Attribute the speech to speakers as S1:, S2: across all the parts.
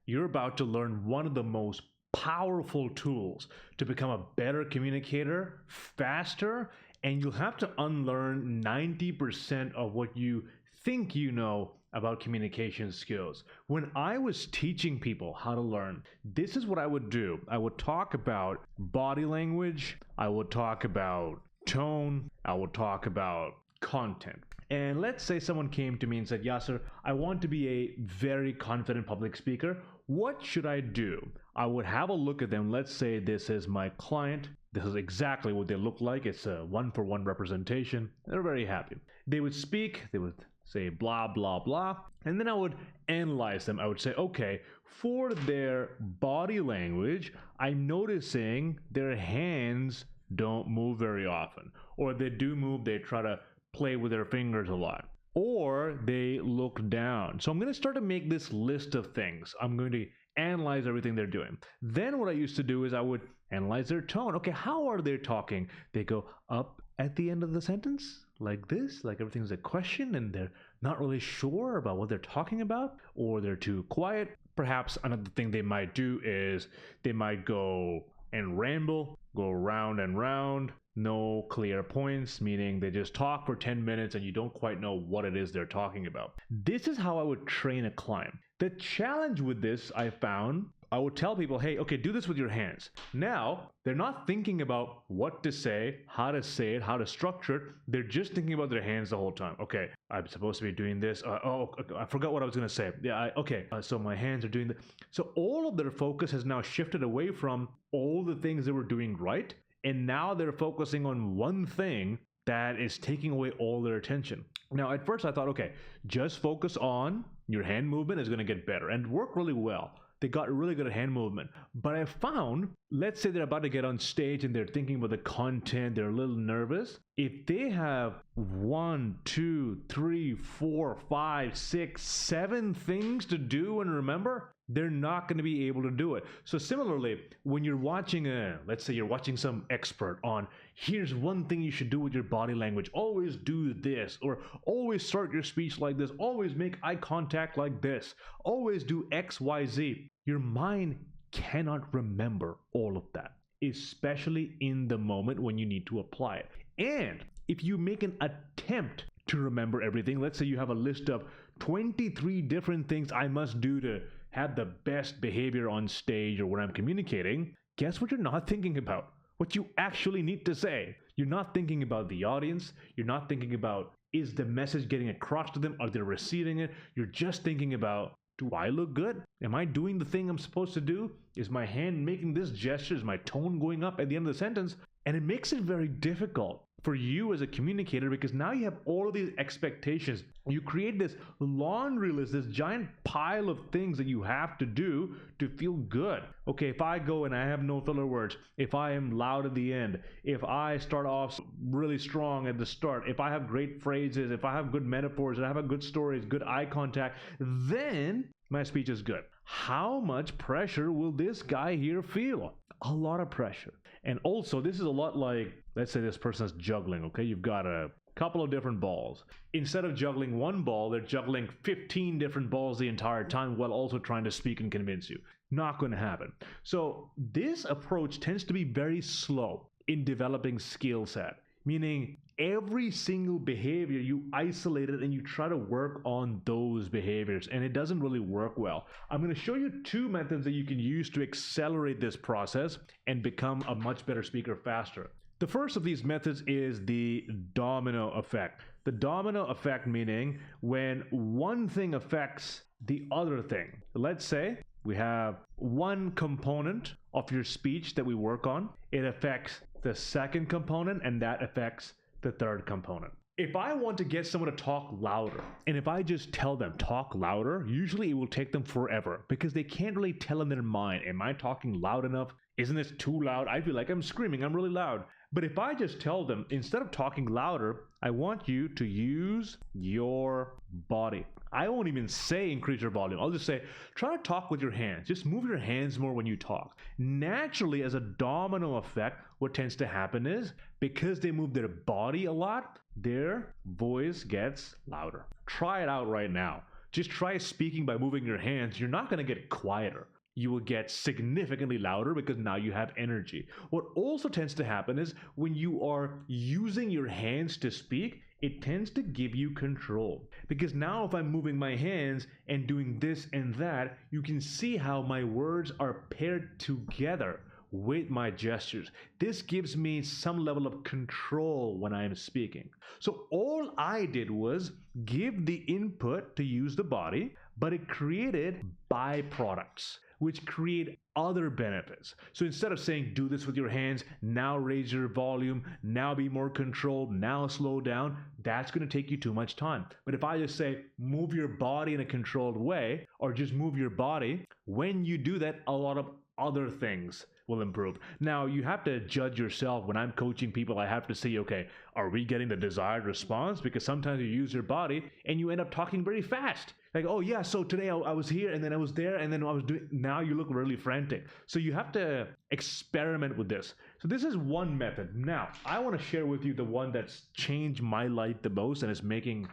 S1: you're about to learn one of the most powerful tools to become a better communicator faster, and you'll have to unlearn 90% of what you think you know about communication skills. When I was teaching people how to learn, this is what I would do. I would talk about body language, I would talk about tone, I would talk about content. And let's say someone came to me and said, Yasser, I want to be a very confident public speaker. What should I do? I would have a look at them. Let's say this is my client. This is exactly what they look like. It's a one-for-one representation. They're very happy. They would speak, they would say blah, blah, blah. And then I would analyze them. I would say, okay, for their body language, I'm noticing their hands don't move very often. Or they do move, they try to play with their fingers a lot. Or they look down. So I'm going to start to make this list of things. I'm going to analyze everything they're doing. Then what I used to do is I would analyze their tone. Okay, how are they talking? They go up at the end of the sentence like this, like everything's a question and they're not really sure about what they're talking about, or they're too quiet. Perhaps another thing they might do is they might go and ramble, go round and round, no clear points, meaning they just talk for 10 minutes and you don't quite know what it is they're talking about. This is how I would train a client. The challenge with this, I found, I would tell people, hey, okay, do this with your hands. Now, they're not thinking about what to say, how to say it, how to structure it. They're just thinking about their hands the whole time. Okay, I'm supposed to be doing this. I forgot what I was going to say. Yeah, so my hands are doing that. So all of their focus has now shifted away from all the things they were doing right. And now they're focusing on one thing that is taking away all their attention. Now, at first I thought, okay, just focus on your hand movement is going to get better and work really well. They got really good at hand movement. But I found, let's say they're about to get on stage and they're thinking about the content, they're a little nervous. If they have 1, 2, 3, 4, 5, 6, 7 things to do and remember, they're not going to be able to do it. So similarly, when you're watching let's say you're watching some expert on, here's one thing you should do with your body language. Always do this, or always start your speech like this. Always make eye contact like this. Always do X, Y, Z. Your mind cannot remember all of that, especially in the moment when you need to apply it. And if you make an attempt to remember everything, let's say you have a list of 23 different things I must do to have the best behavior on stage or when I'm communicating, guess what you're not thinking about? What you actually need to say. You're not thinking about the audience. You're not thinking about, is the message getting across to them? Are they receiving it? You're just thinking about, do I look good? Am I doing the thing I'm supposed to do? Is my hand making this gesture? Is my tone going up at the end of the sentence? And it makes it very difficult for you as a communicator, because now you have all of these expectations. You create this laundry list, this giant pile of things that you have to do to feel good. Okay, if I go and I have no filler words, if I am loud at the end, if I start off really strong at the start, if I have great phrases, if I have good metaphors, if I have good stories, good eye contact, then my speech is good. How much pressure will this guy here feel? A lot of pressure. And also, this is a lot like, let's say this person's juggling, okay? You've got a couple of different balls. Instead of juggling one ball, they're juggling 15 different balls the entire time while also trying to speak and convince you. Not going to happen. So this approach tends to be very slow in developing skill set, meaning every single behavior you isolate it and you try to work on those behaviors, and it doesn't really work well. I'm going to show you 2 methods that you can use to accelerate this process and become a much better speaker faster. The first of these methods is the domino effect. The domino effect meaning when one thing affects the other thing. Let's say we have one component of your speech that we work on. It affects the second component, and that affects the third component. If I want to get someone to talk louder, and if I just tell them talk louder, usually it will take them forever because they can't really tell in their mind, am I talking loud enough? Isn't this too loud? I feel like I'm screaming, I'm really loud. But if I just tell them, instead of talking louder, I want you to use your body. I won't even say increase your volume. I'll just say, try to talk with your hands. Just move your hands more when you talk. Naturally, as a domino effect, what tends to happen is, because they move their body a lot, their voice gets louder. Try it out right now. Just try speaking by moving your hands. You're not going to get quieter. You will get significantly louder because now you have energy. What also tends to happen is when you are using your hands to speak, it tends to give you control. Because now, if I'm moving my hands and doing this and that, you can see how my words are paired together with my gestures. This gives me some level of control when I am speaking. So all I did was give the input to use the body, but it created byproducts which create other benefits. So instead of saying do this with your hands, now raise your volume, now be more controlled, now slow down, that's going to take you too much time. But if I just say move your body in a controlled way, or just move your body, when you do that, a lot of other things will improve. Now, you have to judge yourself. When I'm coaching people, I have to see, okay, are we getting the desired response? Because sometimes you use your body and you end up talking very fast. Like, oh yeah, so today I was here and then I was there and then I was doing, now you look really frantic. So you have to experiment with this. So this is one method. Now, I want to share with you the one that's changed my life the most, and it's making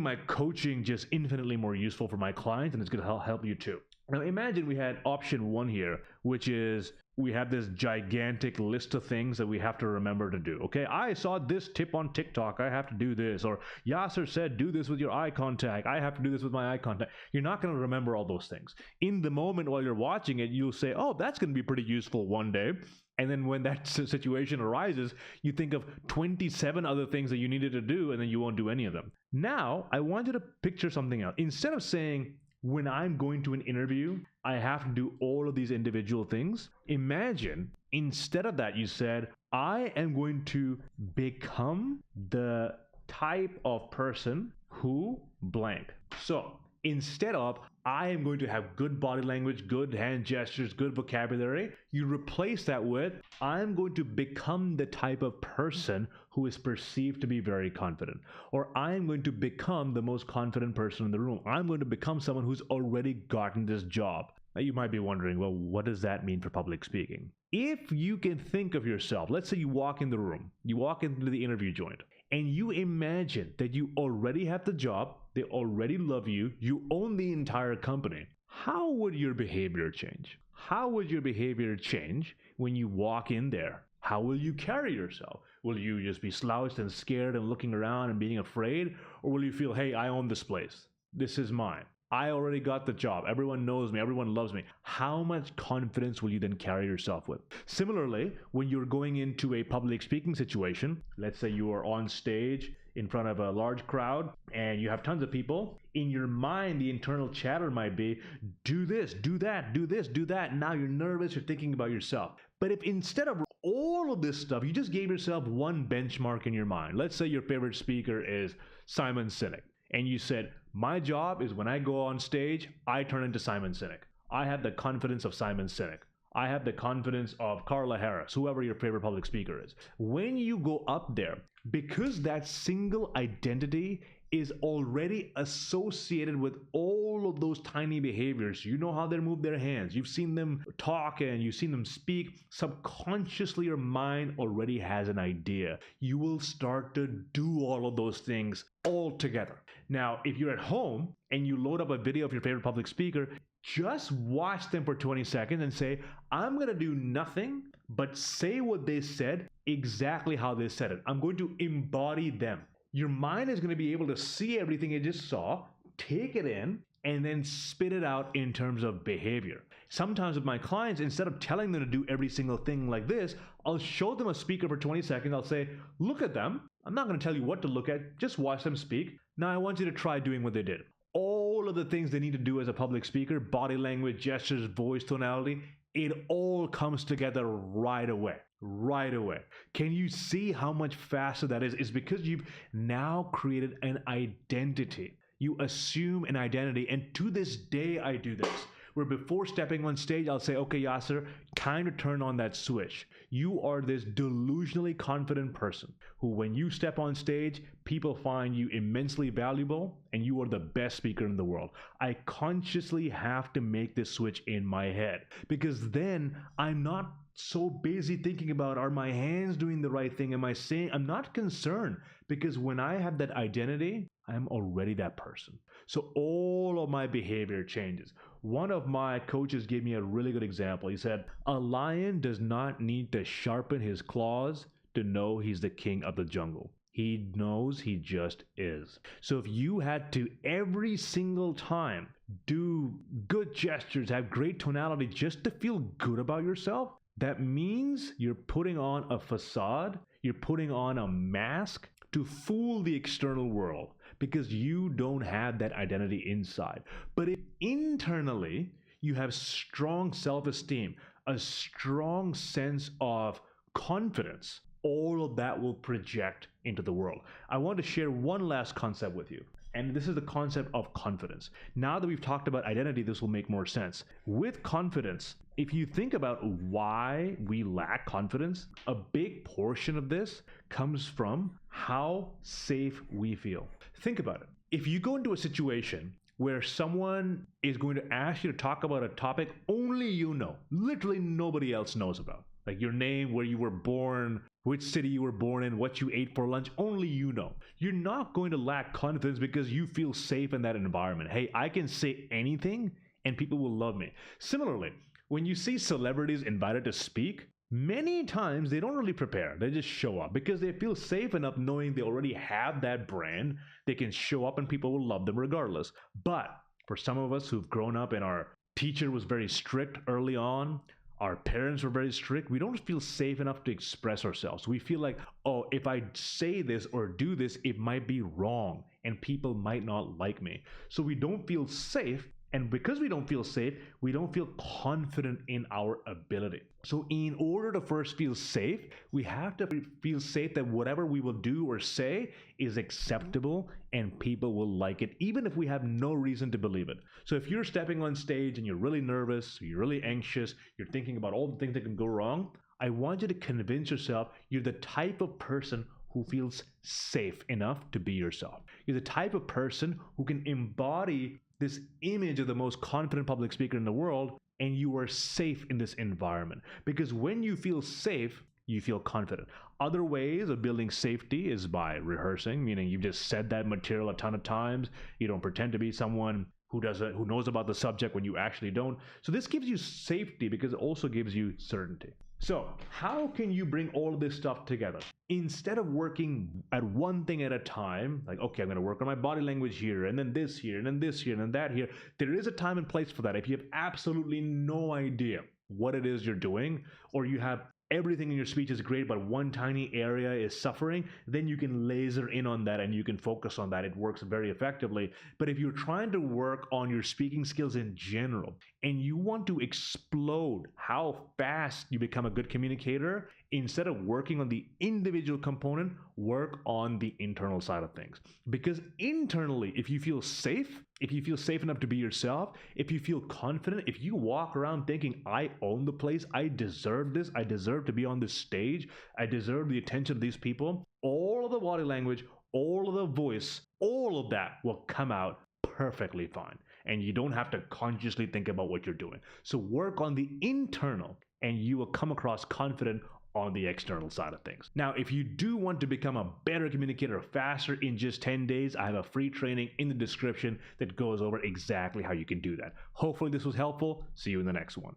S1: my coaching just infinitely more useful for my clients, and it's going to help you too. Now imagine we had option one here, which is we have this gigantic list of things that we have to remember to do. Okay, I saw this tip on TikTok, I have to do this. Or Yasser said, do this with your eye contact, I have to do this with my eye contact. You're not going to remember all those things. In the moment while you're watching it, you'll say, oh, that's going to be pretty useful one day. And then when that situation arises, you think of 27 other things that you needed to do, and then you won't do any of them. Now, I want you to picture something else. Instead of saying, when I'm going to an interview, I have to do all of these individual things. Imagine instead of that, you said, I am going to become the type of person who blank. So instead of, I am going to have good body language, good hand gestures, good vocabulary, you replace that with, I'm going to become the type of person who is perceived to be very confident. Or I'm going to become the most confident person in the room. I'm going to become someone who's already gotten this job. Now you might be wondering, well, what does that mean for public speaking? If you can think of yourself, let's say you walk in the room, you walk into the interview joint, and you imagine that you already have the job, they already love you, you own the entire company, how would your behavior change? How would your behavior change when you walk in there? How will you carry yourself? Will you just be slouched and scared and looking around and being afraid? Or will you feel, hey, I own this place. This is mine. I already got the job. Everyone knows me. Everyone loves me. How much confidence will you then carry yourself with? Similarly, when you're going into a public speaking situation, let's say you are on stage in front of a large crowd and you have tons of people, in your mind, the internal chatter might be, do this, do that, do this, do that. Now you're nervous, you're thinking about yourself. But if instead of all of this stuff, you just gave yourself one benchmark in your mind. Let's say your favorite speaker is Simon Sinek. And you said, my job is when I go on stage, I turn into Simon Sinek. I have the confidence of Simon Sinek. I have the confidence of Carla Harris, whoever your favorite public speaker is. When you go up there, because that single identity is already associated with all of those tiny behaviors. You know how they move their hands. You've seen them talk and you've seen them speak. Subconsciously, your mind already has an idea. You will start to do all of those things all together. Now, if you're at home and you load up a video of your favorite public speaker, just watch them for 20 seconds and say, I'm going to do nothing but say what they said exactly how they said it. I'm going to embody them. Your mind is going to be able to see everything it just saw, take it in, and then spit it out in terms of behavior. Sometimes with my clients, instead of telling them to do every single thing like this, I'll show them a speaker for 20 seconds. I'll say, look at them. I'm not going to tell you what to look at. Just watch them speak. Now I want you to try doing what they did. All of the things they need to do as a public speaker, body language, gestures, voice tonality, it all comes together right away. Right away. Can you see how much faster that is? It's because you've now created an identity. You assume an identity. And to this day, I do this. Where before stepping on stage, I'll say, okay, Yasser, time to turn on that switch. You are this delusionally confident person who, when you step on stage, people find you immensely valuable and you are the best speaker in the world. I consciously have to make this switch in my head because then I'm not so busy thinking about, are my hands doing the right thing? Am I saying? I'm not concerned because when I have that identity, I'm already that person. So all of my behavior changes. One of my coaches gave me a really good example. He said, a lion does not need to sharpen his claws to know he's the king of the jungle. He knows he just is. So if you had to every single time do good gestures, have great tonality just to feel good about yourself, that means you're putting on a facade, you're putting on a mask to fool the external world because you don't have that identity inside. But if internally you have strong self esteem, a strong sense of confidence, all of that will project into the world. I want to share one last concept with you. And this is the concept of confidence. Now that we've talked about identity, this will make more sense. With confidence, if you think about why we lack confidence, a big portion of this comes from how safe we feel. Think about it. If you go into a situation where someone is going to ask you to talk about a topic only you know, literally nobody else knows about, like your name, where you were born, which city you were born in, what you ate for lunch, only you know. You're not going to lack confidence because you feel safe in that environment. Hey, I can say anything and people will love me. Similarly, when you see celebrities invited to speak, many times they don't really prepare. They just show up because they feel safe enough knowing they already have that brand. They can show up and people will love them regardless. But for some of us who've grown up and our teacher was very strict early on, our parents were very strict, we don't feel safe enough to express ourselves. We feel like, oh, if I say this or do this, it might be wrong and people might not like me. So we don't feel safe. And because we don't feel safe, we don't feel confident in our ability. So in order to first feel safe, we have to feel safe that whatever we will do or say is acceptable and people will like it, even if we have no reason to believe it. So if you're stepping on stage and you're really nervous, you're really anxious, you're thinking about all the things that can go wrong, I want you to convince yourself you're the type of person who feels safe enough to be yourself. You're the type of person who can embody this image of the most confident public speaker in the world, and you are safe in this environment. Because when you feel safe, you feel confident. Other ways of building safety is by rehearsing, meaning you've just said that material a ton of times. You don't pretend to be someone who knows about the subject when you actually don't. So this gives you safety because it also gives you certainty. So how can you bring all of this stuff together? Instead of working at one thing at a time, like, okay, I'm going to work on my body language here, and then this here, and then this here, and then that here, there is a time and place for that. If you have absolutely no idea what it is you're doing, or you have everything in your speech is great, but one tiny area is suffering, then you can laser in on that and you can focus on that. It works very effectively. But if you're trying to work on your speaking skills in general and you want to explode how fast you become a good communicator, instead of working on the individual component, work on the internal side of things. Because internally, if you feel safe enough to be yourself, if you feel confident, if you walk around thinking, I own the place, I deserve this, I deserve to be on this stage, I deserve the attention of these people, all of the body language, all of the voice, all of that will come out perfectly fine. And you don't have to consciously think about what you're doing. So work on the internal and you will come across confident on the external side of things. Now, if you do want to become a better communicator faster in just 10 days, I have a free training in the description that goes over exactly how you can do that. Hopefully this was helpful. See you in the next one.